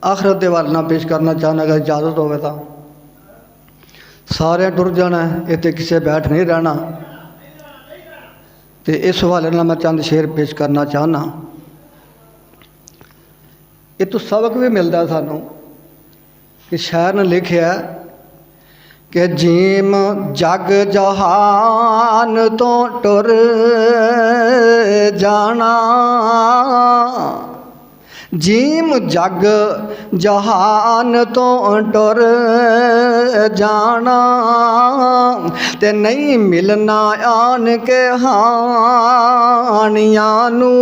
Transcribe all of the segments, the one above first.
आखिरत के वाल ना पेश करना चाहना, अगर इजाज़त होवे तो। सारे टुर जाना, इतने किसी बैठ नहीं रहना। तो इस हवाले नाल मैं चंद शेर पेश करना चाहना। ये तो सबक भी मिलता सानू कि शायर ने लिखिया कि जीम जग जहान तो टुर जाना, जीम जग जहान तो टुर जाना, ते नहीं मिलना आन के हानियां नू,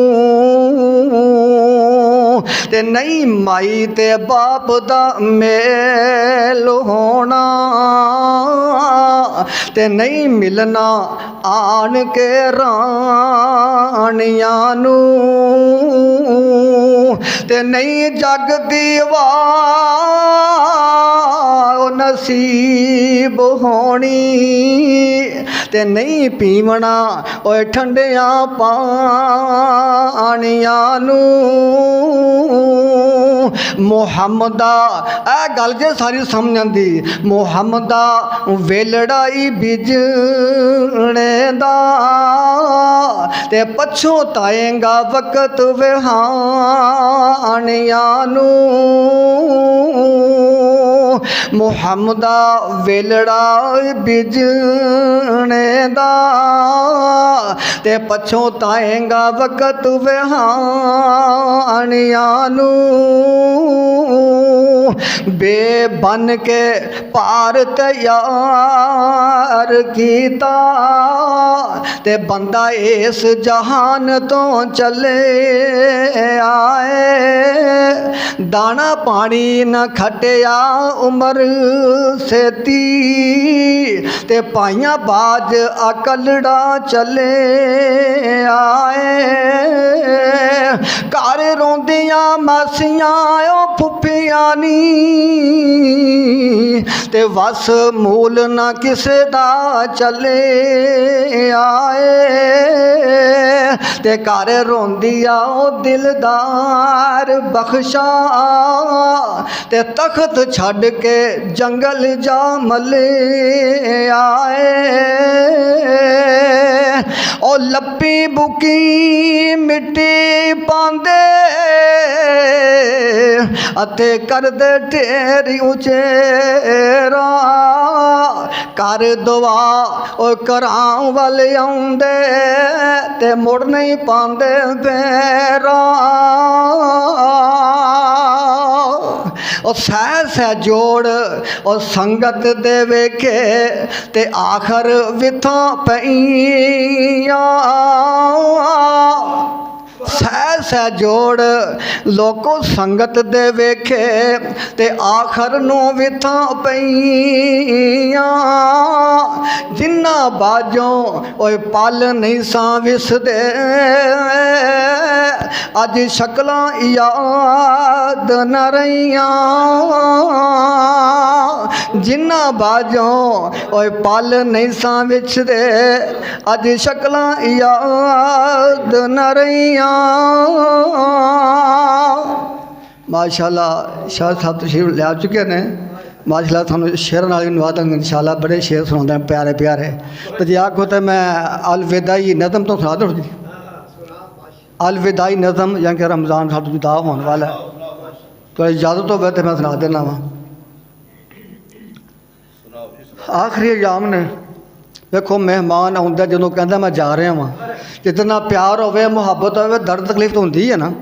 ते नहीं माई ते बाप दा मेल होना, ते नहीं मिलना आन के रानियां नू, ते नहीं जग दी वाह नसीब होनी, ते नहीं पीवना ओए ठंडिया पानियां नू। मुहम्मदा ए गल जे सारी समझ आंदी, मुहम्मदा वेलड़ाई बिजने दा, ते पछोताएगा वक्त विहानियां नू। मुहम्मदा वेलड़ा बिजने दा, ते पछोताएगा वक्त विहानियां नू। बेबन के पार तैयार कीता, ते बंदा इस जहान तो चले आए, दाना पानी न खटिया उमर सेती, ते पाइया बाज अकलड़ा चले आए। घर रोंदियां मासियां ओ फुफियां नी, ते वस मूल न किसे दा चले आए, ते घर रोंदिया ओ दिलदार बख्शा, ते तख्त छड़ के जंगल जा मले आए। ओ लप्पी बुकी मिट्टी पांदे, अते करदे ढेरी उचेरा, कर दुआ ओ करां वाले आउंदे, ते मुड़ नहीं पांदे पैरा। ओ सह जोड़ ओ संगत दे वेखे, ते आखर विथां पईयां, सह जोड़ लोको संगत दे वेखे, ते आखर नू विथां पईयां। जिन्ना बाजों ओए पल नहीं सा विसदे, अज शक्लां याद न रहियां। जिन्ना बाजों ओए पल नहीं सा विसदे, अज शक्लां याद न रहियां। माशाअल्लाह शाह साहब तशरीफ ले आ चुके ने। माशाअल्लाह थानू शेर नाल भी नवा देंगे इंशाअल्लाह। बड़े शेर सुनाते हैं प्यारे प्यारे। तो जी आखो तो मैं अलविदाई नज़म तो सुना दूँ जी। अलविदाई नज़म यानी कि रमज़ान साहब विदा होने वाला है, तो इजाज़त हो गए तो मैं सुना देना वा। आखिरी अयाम ने देखो मेहमान आउंदा जो कहता मैं जा रहा वहाँ, जितना प्यार होवे मुहब्बत होवे दर्द तकलीफ तो होंदी है ना।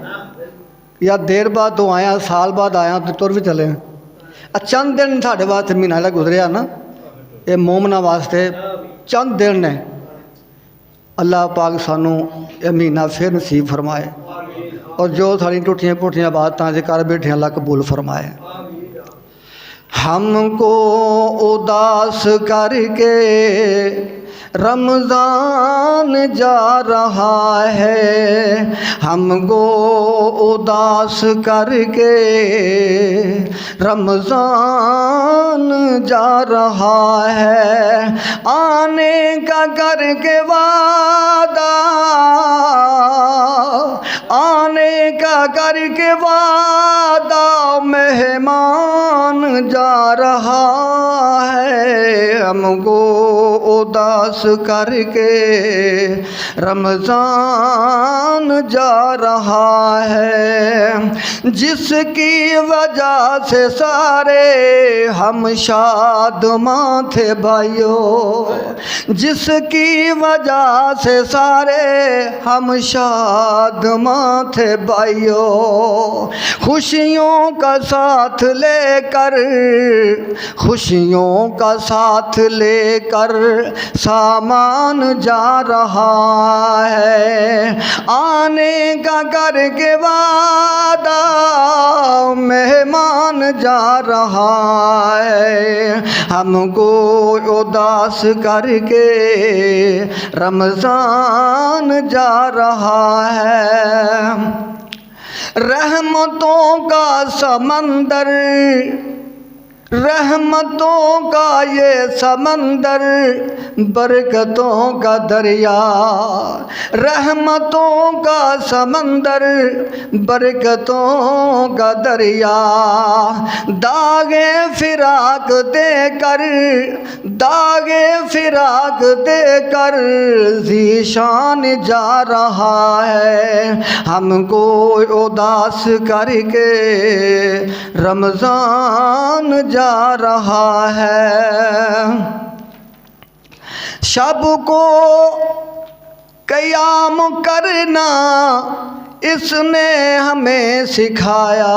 या देर बाद तो आया, साल बाद आया तो तुर भी चले। चंद दिन साढ़े वास्ते महीना जरा गुजरिया ना, ये मोमना वास्ते चंद दिन ने। अल्लाह पाक सानू ये महीना फिर नसीब फरमाए, और जो साड़ी टुटियाँ पुटियाँ बातें से कर बैठे अल्लाह कबूल फरमाए। हमको उदास करके रमज़ान जा रहा है, हमको उदास करके रमज़ान जा रहा है। आने का करके वादा, आने का करके वादा, मेहमान जा रहा है हमको उदास करके, रमज़ान जा रहा है जिसकी वजह से सारे हम शादमां थे भाइयों, जिसकी वजह से सारे हम शादमां थे भाइयों। खुशियों का साथ लेकर, खुशियों का साथ लेकर सामान जा रहा है, आने का करके वादा मेहमान जा रहा है हमको उदास करके, रमज़ान जा रहा है। रहमतों का समंदर, रहमतों का ये समंदर, बरकतों का दरिया, रहमतों का समंदर, बरकतों का दरिया। दागे फिराक देकर, दागे फिराक देकर ज़ीशान जा रहा है हमको उदास करके, रमज़ान जा रहा है। शब को क़याम करना इसने हमें सिखाया,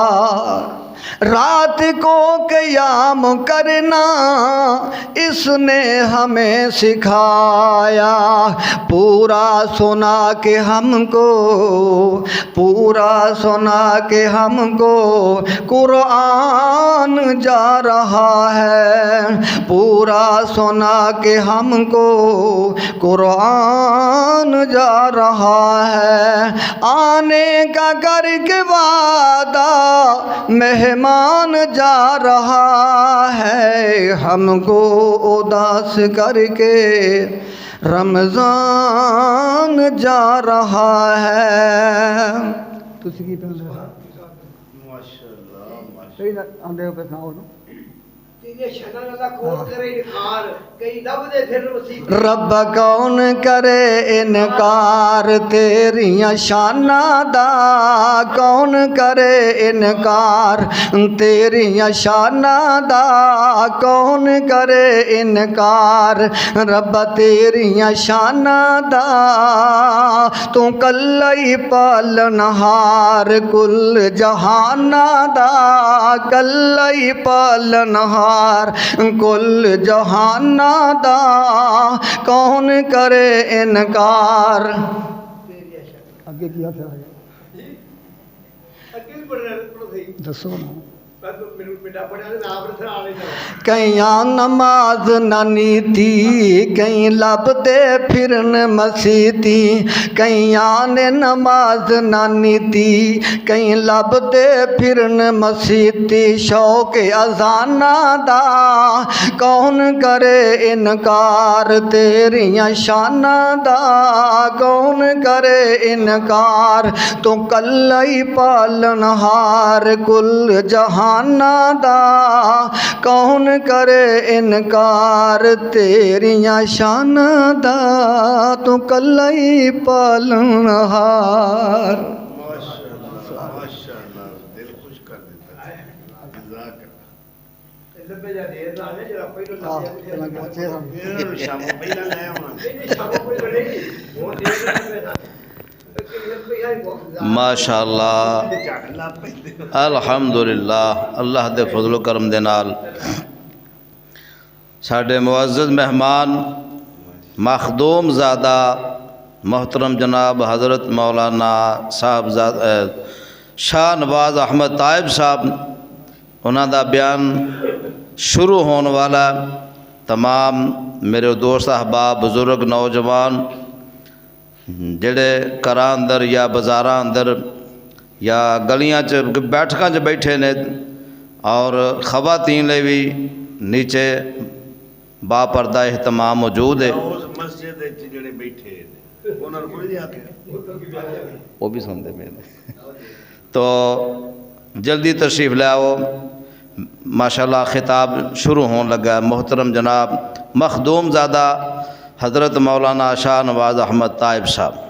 रात को क़याम करना इसने हमें सिखाया। पूरा सुना के हमको, पूरा सुना के हमको कुरान जा रहा है, पूरा सुना के हमको कुरान जा रहा है। आने का करके वादा मेहमान जा रहा है हमको उदास करके, रमज़ान जा रहा है। तुसी की पहन रहे माशाअल्लाह आंदे हो पे सुनाओ ना। रब कौन करे इनकार तेरियां शानां दा, कौन करे इनकार तेरियां शानां दा, कौन करे इनकार रब तेरियां शानां दा। तू कल्ला ही पालनहार कुल जहानां दा, कल्ला ही पालनहार कुल जहाना दा, कौन करे इनकार। आगे किया था दसो ना। कईयां नमाज ना नीती, कई लभदे फिरन मसीती, कईयां ने नमाज ना नीती, कई लभदे फिरन मसीती। शौक अज़ाना दा कौन करे इनकार तेरियां शाना दा, कौन करे इनकार। तू कल्ला ही पालनहार कुल जहाना दा, कौन करे इनकार तेरियां शाना दा। तू कल्ला ही पालनहार। माशाअल्लाह दिल खुश कर देता है। माशाअल्लाह अल्हम्दुलिल्लाह। अल्लाह दे फजलो करम दे नाल साडे मुअज़्ज़ज़ मेहमान मखदूम ज़ादा मोहतरम जनाब हज़रत मौलाना साहबजादा शाह नवाज़ अहमद तायब साहब, उन्हां दा बयान शुरू होने वाला। तमाम मेरे दोस्त अहबाब बुज़ुर्ग नौजवान जेड़े घरां अंदर या बाज़ारां अंदर या गलियां च बैठकां च बैठे ने, और ख़वातीन ले भी नीचे बापर्दा एहतमाम मौजूद है। वो भी सुनते मेरे तो जल्दी तशरीफ़ ले आओ। माशाल्लाह खिताब शुरू होने लगा। मोहतरम जनाब मखदूम ज़ादा हज़रत मौलाना शाह नवाज़ अहमद ताइब साहब।